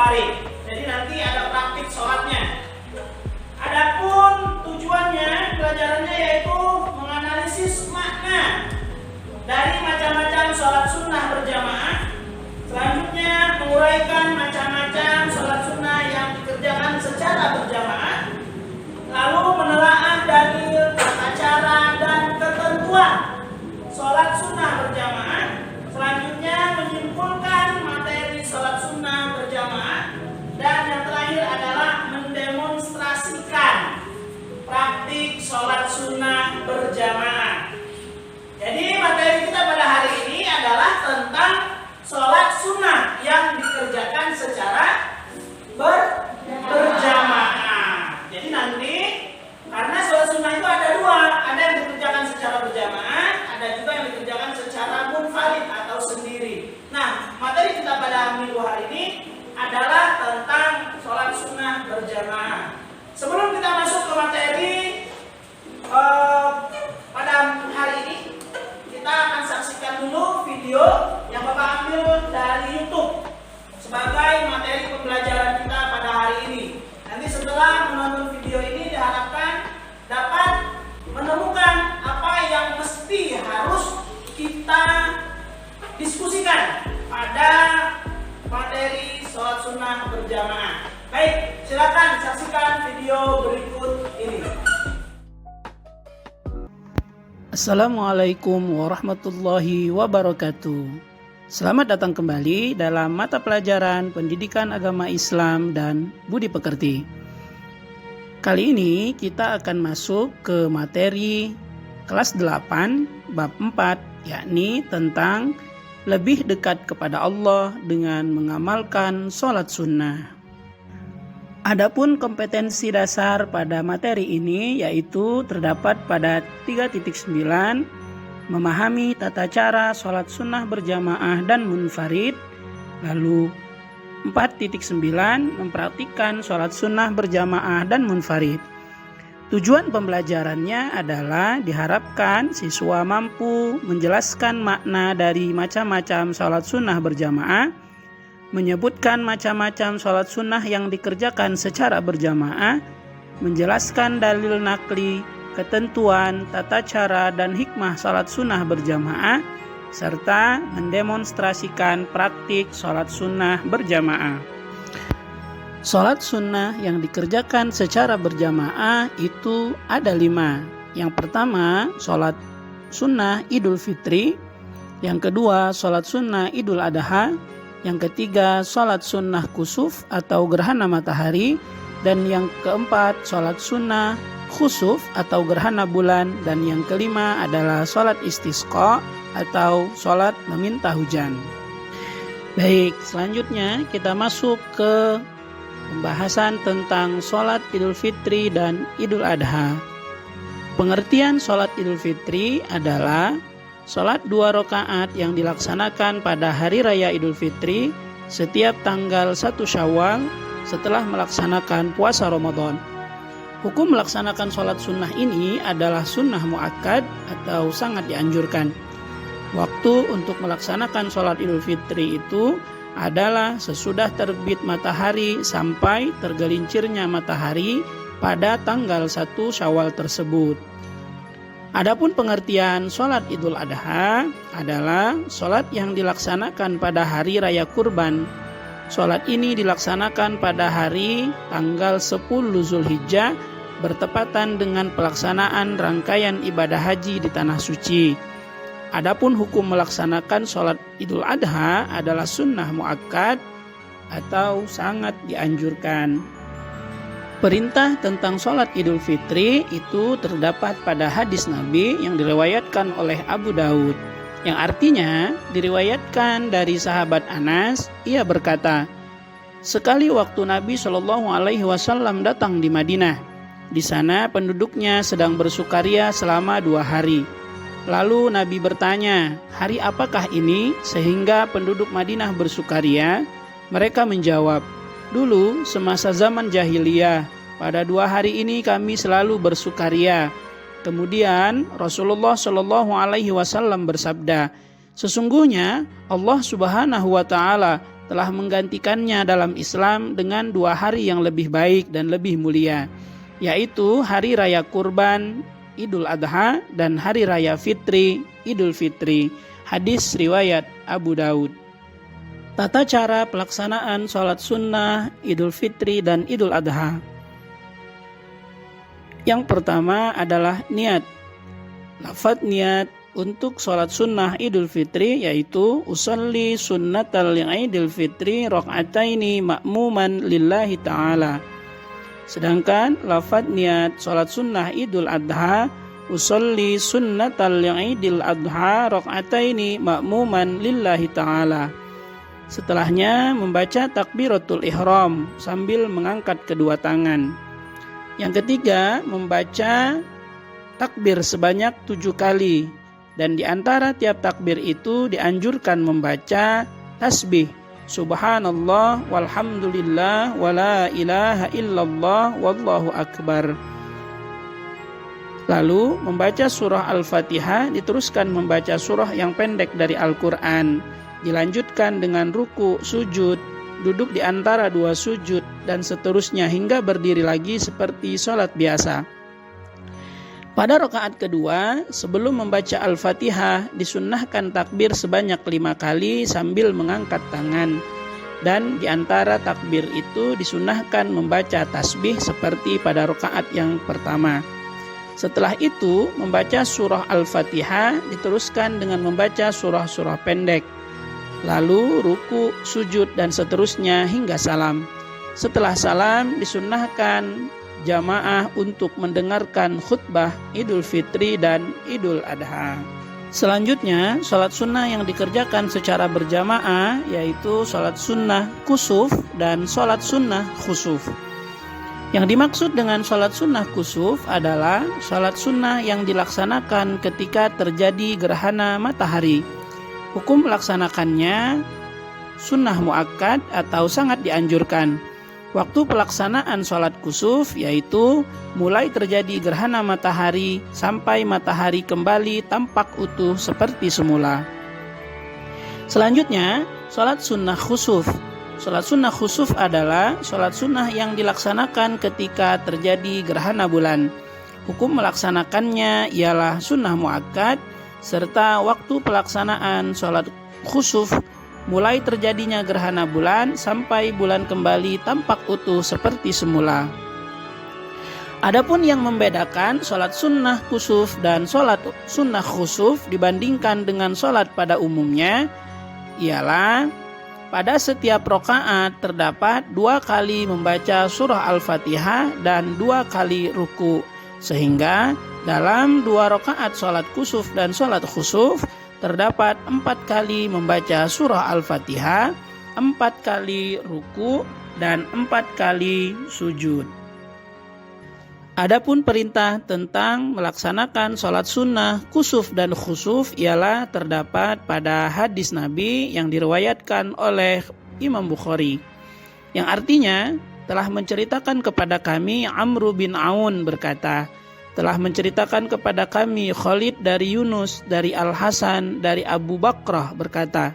munfarid. Jadi nanti ada praktik sholatnya. Adapun tujuannya, pelajarannya yaitu menganalisis makna dari macam-macam sholat sunnah berjamaah. Selanjutnya menguraikan macam-macam sholat sunnah yang dikerjakan secara berjamaah. Lalu menelaah dalil, tata cara, dan ketentuan sholat sunnah berjamaah. Selanjutnya menyimpulkan materi sholat sunnah berjamaah. Dan yang terakhir adalah mendemonstrasikan praktik sholat sunnah berjamaah. Jadi materi kita pada hari ini adalah tentang sholat sunnah yang dikerjakan secara berjamaah. Jadi nanti karena sholat sunnah itu ada dua, ada yang dikerjakan secara berjamaah, ada juga yang dikerjakan secara munfarid atau sendiri. Nah, materi kita pada minggu hari ini adalah tentang sholat sunnah berjamaah. Sebelum kita masuk ke materi pada hari ini, kita akan saksikan dulu video yang Bapak ambil dari YouTube sebagai materi pembelajaran kita pada hari ini. Nanti setelah menonton video ini diharapkan dapat menemukan apa yang mesti harus kita diskusikan pada materi sholat sunnah berjamaah. Baik, silakan saksikan video berikut ini. Assalamualaikum warahmatullahi wabarakatuh. Selamat datang kembali dalam mata pelajaran Pendidikan Agama Islam dan Budi Pekerti. Kali ini kita akan masuk ke materi kelas 8 bab 4, yakni tentang lebih dekat kepada Allah dengan mengamalkan sholat sunnah. Adapun kompetensi dasar pada materi ini yaitu terdapat pada 3.9, memahami tata cara sholat sunnah berjamaah dan munfarid. Lalu 4.9, mempraktikkan sholat sunnah berjamaah dan munfarid. Tujuan pembelajarannya adalah diharapkan siswa mampu menjelaskan makna dari macam-macam sholat sunnah berjamaah, menyebutkan macam-macam sholat sunnah yang dikerjakan secara berjamaah, menjelaskan dalil nakli, ketentuan, tata cara, dan hikmah sholat sunnah berjamaah, serta mendemonstrasikan praktik sholat sunnah berjamaah. Sholat sunnah yang dikerjakan secara berjamaah itu ada 5. Yang pertama, sholat sunnah Idul Fitri. Yang kedua, sholat sunnah Idul Adha. Yang ketiga, sholat sunnah kusuf atau gerhana matahari. Dan yang keempat, sholat sunnah khusuf atau gerhana bulan. Dan yang kelima adalah sholat istisqa atau sholat meminta hujan. Baik, selanjutnya kita masuk ke pembahasan tentang sholat Idul Fitri dan Idul Adha. Pengertian sholat Idul Fitri adalah sholat 2 rakaat yang dilaksanakan pada hari raya Idul Fitri setiap tanggal 1 Syawal setelah melaksanakan puasa Ramadan. Hukum melaksanakan sholat sunnah ini adalah sunnah muakkad atau sangat dianjurkan. Waktu untuk melaksanakan sholat Idul Fitri itu adalah sesudah terbit matahari sampai tergelincirnya matahari pada tanggal 1 Syawal tersebut. Adapun pengertian sholat Idul Adha adalah sholat yang dilaksanakan pada hari raya kurban. Sholat ini dilaksanakan pada hari tanggal 10 Zulhijjah bertepatan dengan pelaksanaan rangkaian ibadah haji di Tanah Suci. Adapun hukum melaksanakan sholat Idul Adha adalah sunnah muakkad atau sangat dianjurkan. Perintah tentang sholat Idul Fitri itu terdapat pada hadis Nabi yang diriwayatkan oleh Abu Daud, yang artinya diriwayatkan dari sahabat Anas. Ia berkata, sekali waktu Nabi SAW datang di Madinah. Di sana penduduknya sedang bersukaria selama 2 hari. Lalu Nabi bertanya, hari apakah ini sehingga penduduk Madinah bersukaria? Mereka menjawab, dulu semasa zaman jahiliyah, pada 2 hari ini kami selalu bersukaria. Kemudian Rasulullah SAW bersabda, sesungguhnya Allah Subhanahu wa Ta'ala telah menggantikannya dalam Islam dengan 2 hari yang lebih baik dan lebih mulia, yaitu Hari Raya Kurban Idul Adha dan Hari Raya Fitri Idul Fitri. Hadis riwayat Abu Daud. Tata cara pelaksanaan sholat sunnah Idul Fitri dan Idul Adha. Yang pertama adalah niat. Lafaz niat untuk sholat sunnah Idul Fitri yaitu usolli sunnatal Idul Fitri rakaataini ma'muman lillahi ta'ala. Sedangkan lafaz niat sholat sunnah Idul Adha usolli sunnatal Idul Adha rakaataini ma'muman lillahi ta'ala. Setelahnya membaca takbiratul ihram sambil mengangkat kedua tangan. Yang ketiga membaca takbir sebanyak 7 kali. Dan di antara tiap takbir itu dianjurkan membaca tasbih subhanallah walhamdulillah wala ilaha illallah wallahu akbar. Lalu membaca surah Al-Fatihah, diteruskan membaca surah yang pendek dari Al-Quran. Dilanjutkan dengan ruku, sujud, duduk di antara 2 sujud, dan seterusnya hingga berdiri lagi seperti sholat biasa. Pada rakaat kedua, sebelum membaca Al-Fatihah, disunnahkan takbir sebanyak 5 kali sambil mengangkat tangan. Dan di antara takbir itu disunnahkan membaca tasbih seperti pada rakaat yang pertama. Setelah itu, membaca surah Al-Fatihah diteruskan dengan membaca surah-surah pendek. Lalu ruku, sujud, dan seterusnya hingga salam. Setelah salam, disunnahkan jamaah untuk mendengarkan khutbah Idul Fitri dan Idul Adha. Selanjutnya, sholat sunnah yang dikerjakan secara berjamaah yaitu sholat sunnah kusuf dan sholat sunnah khusuf. Yang dimaksud dengan sholat sunnah kusuf adalah sholat sunnah yang dilaksanakan ketika terjadi gerhana matahari. Hukum melaksanakannya sunnah muakkad atau sangat dianjurkan. Waktu pelaksanaan sholat kusuf yaitu mulai terjadi gerhana matahari sampai matahari kembali tampak utuh seperti semula. Selanjutnya, sholat sunnah khusuf. Sholat sunnah khusuf adalah sholat sunnah yang dilaksanakan ketika terjadi gerhana bulan. Hukum melaksanakannya ialah sunnah muakkad, serta waktu pelaksanaan sholat khusuf mulai terjadinya gerhana bulan sampai bulan kembali tampak utuh seperti semula. Adapun yang membedakan sholat sunnah kusuf dan sholat sunnah khusuf dibandingkan dengan sholat pada umumnya ialah pada setiap rakaat terdapat 2 kali membaca surah Al-Fatihah dan 2 kali ruku, sehingga dalam 2 rakaat sholat kusuf dan sholat khusuf terdapat 4 kali membaca surah Al-Fatihah, 4 kali ruku, dan 4 kali sujud. Adapun perintah tentang melaksanakan sholat sunnah kusuf dan khusuf ialah terdapat pada hadis Nabi yang diriwayatkan oleh Imam Bukhari, yang artinya telah menceritakan kepada kami Amr bin Aun berkata, telah menceritakan kepada kami Khalid dari Yunus, dari Al-Hasan, dari Abu Bakrah berkata,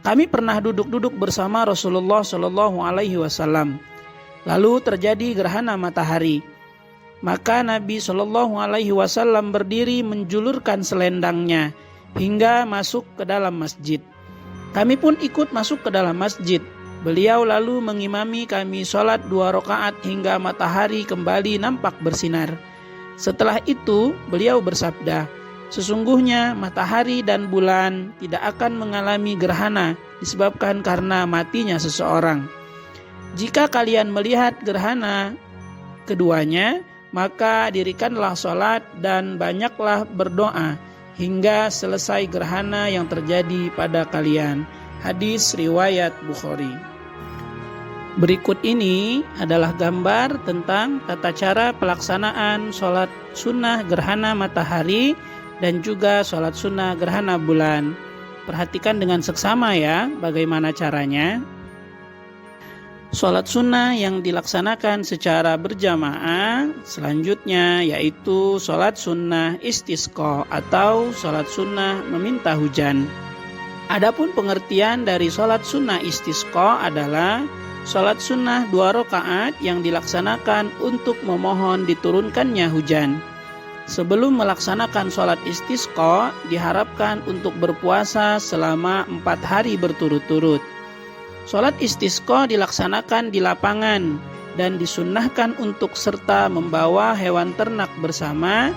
kami pernah duduk-duduk bersama Rasulullah SAW. Lalu terjadi gerhana matahari. Maka Nabi SAW berdiri menjulurkan selendangnya hingga masuk ke dalam masjid. Kami pun ikut masuk ke dalam masjid. Beliau lalu mengimami kami sholat 2 rakaat hingga matahari kembali nampak bersinar. Setelah itu beliau bersabda, sesungguhnya matahari dan bulan tidak akan mengalami gerhana disebabkan karena matinya seseorang. Jika kalian melihat gerhana keduanya, maka dirikanlah sholat dan banyaklah berdoa hingga selesai gerhana yang terjadi pada kalian. Hadis riwayat Bukhari. Berikut ini adalah gambar tentang tata cara pelaksanaan sholat sunnah gerhana matahari dan juga sholat sunnah gerhana bulan. Perhatikan dengan seksama ya bagaimana caranya. Sholat sunnah yang dilaksanakan secara berjamaah selanjutnya yaitu sholat sunnah istisqa atau sholat sunnah meminta hujan. Adapun pengertian dari sholat sunnah istisqa adalah sholat sunnah 2 rakaat yang dilaksanakan untuk memohon diturunkannya hujan. Sebelum melaksanakan sholat istisqa, diharapkan untuk berpuasa selama 4 hari berturut-turut. Sholat istisqa dilaksanakan di lapangan dan disunnahkan untuk serta membawa hewan ternak bersama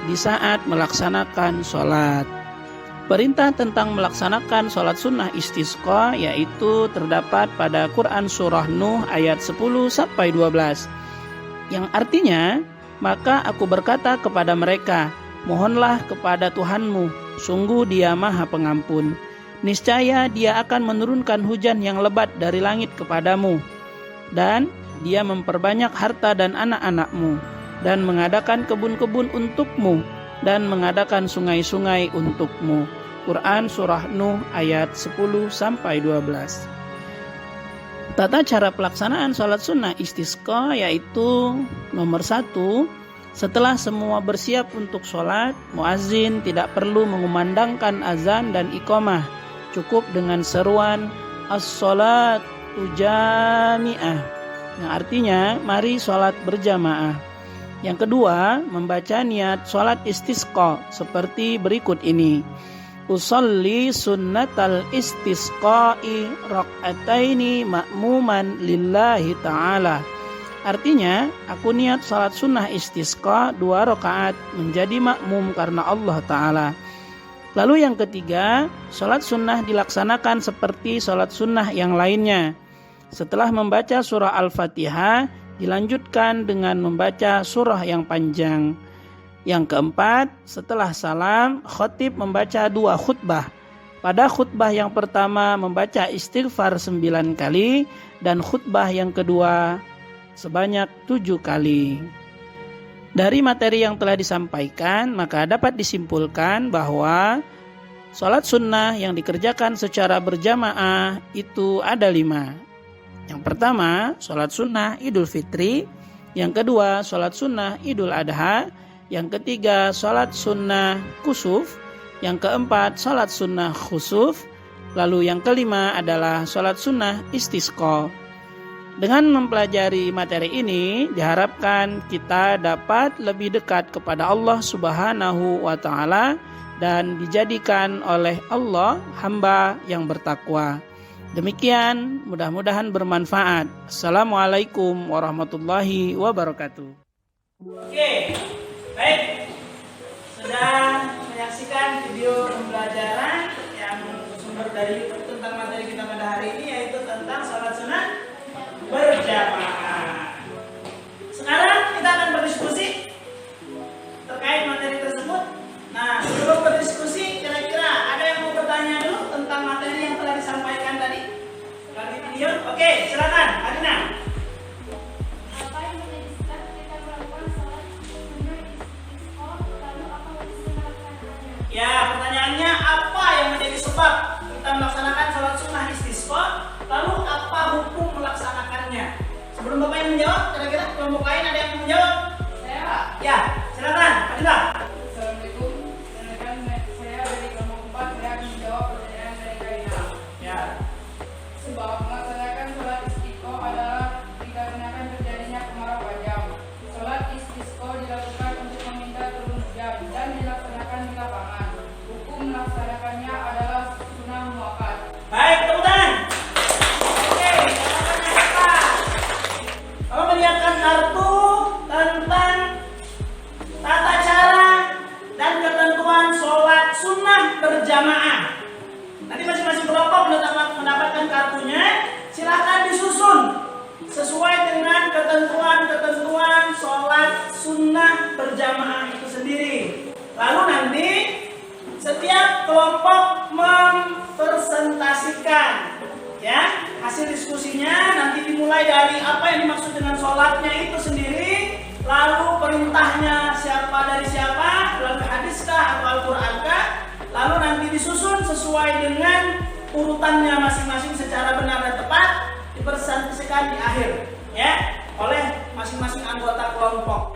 di saat melaksanakan sholat. Perintah tentang melaksanakan sholat sunnah istisqa yaitu terdapat pada Quran Surah Nuh ayat 10-12 yang artinya, maka aku berkata kepada mereka, mohonlah kepada Tuhanmu, sungguh Dia Maha Pengampun. Niscaya Dia akan menurunkan hujan yang lebat dari langit kepadamu, dan Dia memperbanyak harta dan anak-anakmu, dan mengadakan kebun-kebun untukmu, dan mengadakan sungai-sungai untukmu. Quran Surah Nuh ayat 10-12. Tata cara pelaksanaan sholat sunnah istisqa yaitu nomor 1, setelah semua bersiap untuk sholat, muazin tidak perlu mengumandangkan azan dan iqamah, cukup dengan seruan as-sholatu jami'ah, yang artinya mari sholat berjamaah. Yang kedua, membaca niat sholat istisqa seperti berikut ini. Usolli sunnatal istisqa'i rak'ataini ma'muman lillahi ta'ala. Artinya, aku niat salat sunnah istisqa 2 rakaat menjadi makmum karena Allah Ta'ala. Lalu yang ketiga, salat sunnah dilaksanakan seperti salat sunnah yang lainnya. Setelah membaca surah Al-Fatihah, dilanjutkan dengan membaca surah yang panjang. Yang keempat, setelah salam, khatib membaca 2 khutbah. Pada khutbah yang pertama membaca istighfar 9 kali dan khutbah yang kedua sebanyak 7 kali. Dari materi yang telah disampaikan, maka dapat disimpulkan bahwa sholat sunnah yang dikerjakan secara berjamaah itu ada 5. Yang pertama, sholat sunnah Idul Fitri. Yang kedua, sholat sunnah Idul Adha. Yang ketiga, sholat sunnah kusuf. Yang keempat, sholat sunnah khusuf. Lalu yang kelima adalah sholat sunnah istisqa. Dengan mempelajari materi ini, diharapkan kita dapat lebih dekat kepada Allah Subhanahu wa Ta'ala dan dijadikan oleh Allah hamba yang bertakwa. Demikian, mudah-mudahan bermanfaat. Assalamualaikum warahmatullahi wabarakatuh. Oke, baik. Sudah menyaksikan video pembelajaran yang sumber dari YouTube tentang materi kita pada hari ini, yaitu tentang sholat sunnah berjamaah. Sekarang kita akan berdiskusi terkait materi tersebut. Nah, sebelum berdiskusi, kira-kira ada yang mau bertanya dulu tentang materi yang telah disampaikan tadi di video? Oke, silakan, Adina. Ya, pertanyaannya apa yang menjadi sebab kita melaksanakan sholat sunnah istisqa? Lalu apa hukum melaksanakannya? Sebelum Bapak yang menjawab, kira-kira kelompok lain ada yang mau menjawab? Saya Pak. Ya, silakan, Adina. Assalamualaikum. Saya dari kelompok 4, saya akan menjawab pertanyaan dari Karina. Ya. Sebab melaksanakan sholat istisqa adalah dikarenakan terjadinya kemarau panjang. Sholat istisqa dilakukan untuk meminta turun hujan dan dilaksanakan di lapangan. Hukum melaksanakannya adalah sunnah muakkad. Baik, tepuk tangan. Oke, jawabannya apa? Kalau melihatkan kartu tentang tata cara dan ketentuan sholat sunnah berjamaah. Nanti masing-masing kelompok mendapatkan kartunya. Silakan disusun sesuai dengan ketentuan sholat sunnah berjamaah itu sendiri. Lalu nanti setiap kelompok mempresentasikan ya hasil diskusinya. Nanti dimulai dari apa yang dimaksud dengan sholatnya itu sendiri, lalu perintahnya dari siapa, lalu hadiskah atau Al-Qur'ankah, lalu nanti disusun sesuai dengan urutannya masing-masing secara benar dan tepat, dipresentasikan di akhir ya oleh masing-masing anggota kelompok.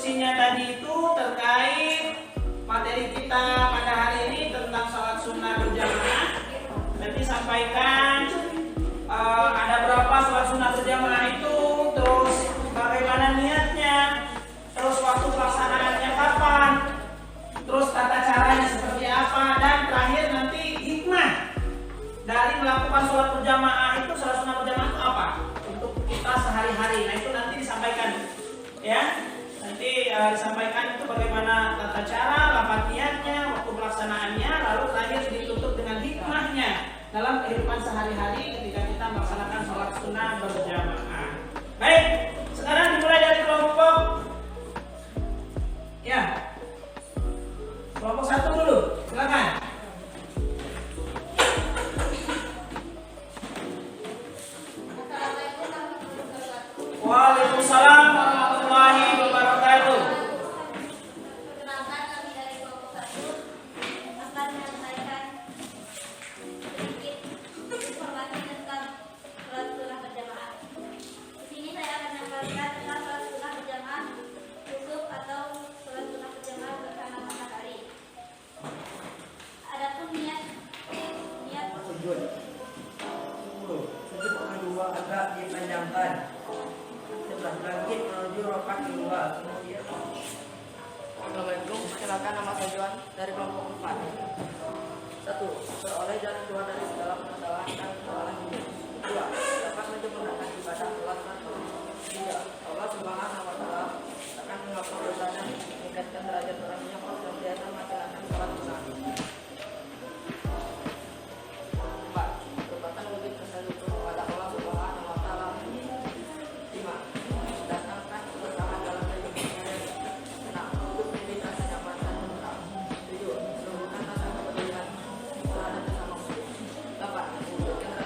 instruksinya tadi itu terkait materi kita pada hari ini tentang sholat sunnah berjamaah. Nanti sampaikan ada berapa sholat sunnah berjamaah itu, terus bagaimana niatnya, terus waktu pelaksanaannya kapan, terus tata caranya seperti apa, dan terakhir nanti hikmah dari melakukan sholat berjamaah itu, sholat sunnah berjamaah itu apa untuk kita sehari-hari. Nah itu nanti disampaikan ya, nanti disampaikan itu bagaimana tata cara, lapat niatnya, waktu pelaksanaannya, lalu terakhir ditutup dengan hikmahnya dalam kehidupan sehari-hari ketika kita melaksanakan sholat sunnah berjamaah. Baik, sekarang dimulai dari kelompok ya, kelompok 1 dulu, silakan. Waalaikumsalam warahmatullahi wabarakatuh. Perkenalkan, kami dari kelompok 1 akan menyampaikan sedikit informasi tentang sholat sunnah berjamaah. Di sini saya akan menyampaikan tentang sholat sunnah berjamaah wukuf atau sholat sunnah berjamaah bersama matahari. Adapun niat sujud kedua agak dipanjangkan sebelah langit menuju rakaat kedua, kemudian Assalamualaikum, perkenalkan nama saya Johan dari kelompok 4. 1. Beroleh dan keluar dari segala permasalahan dan kesalahan hidup. 2. Dapat menyempurnakan ibadah sholat dan sholat. 3. Allah Subhanahu wa Ta'ala akan menghapus dosa dan meningkatkan derajat orang yang senantiasa melaksanakan sholat sunnah. 4. Merupakan wujud kesalutan kepada Allah Subhanahu wa Ta'ala. 5. Datangkan keberkahan dalam kehidupan. 6. Hidup pendidikan kenyamanan dan tenang. 7. Menumbuhkan rasa kepedulian terhadap sesama muslim. 8. Mewujudkan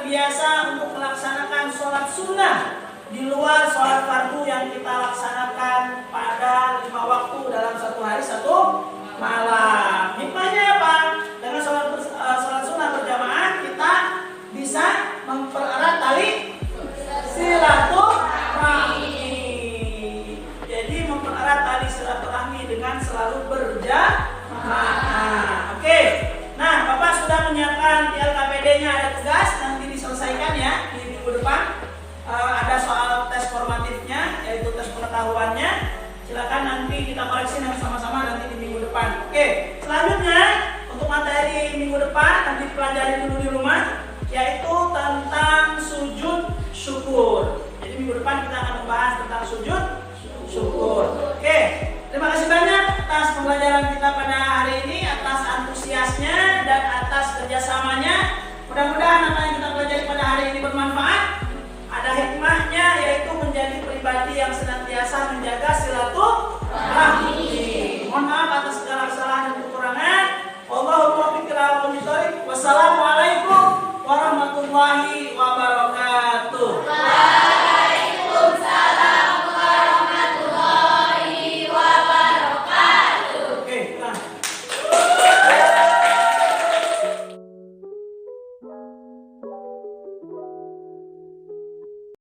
biasa untuk melaksanakan sholat sunnah di luar sholat fardu yang kita laksanakan pada 5 waktu dalam satu hari 1 malam. Hikmahnya apa? Dengan sholat sunnah berjamaah kita bisa mempererat tali silaturahmi. Jadi mempererat tali silaturahmi dengan selalu berjamaah. Oke. Nah, Bapak sudah menyiapkan di LKPD-nya, ada tugas nanti diselesaikan ya di minggu depan. Ada soal tes formatifnya, yaitu tes pengetahuannya. Silakan nanti kita koreksi sama-sama nanti di minggu depan. Oke. Selanjutnya untuk materi minggu depan nanti pelajari dulu di rumah, yaitu tentang sujud syukur. Jadi minggu depan kita akan membahas tentang sujud syukur. Oke, terima kasih banyak atas pembelajaran kita pada hari ini, atas antusiasnya dan atas kerjasamanya. Mudah-mudahan apa yang kita pelajari pada hari ini bermanfaat. Ada hikmahnya, yaitu menjadi pribadi yang senantiasa menjaga silaturahmi. Mohon maaf atas segala kesalahan dan kekurangan. Wassalamualaikum warahmatullahi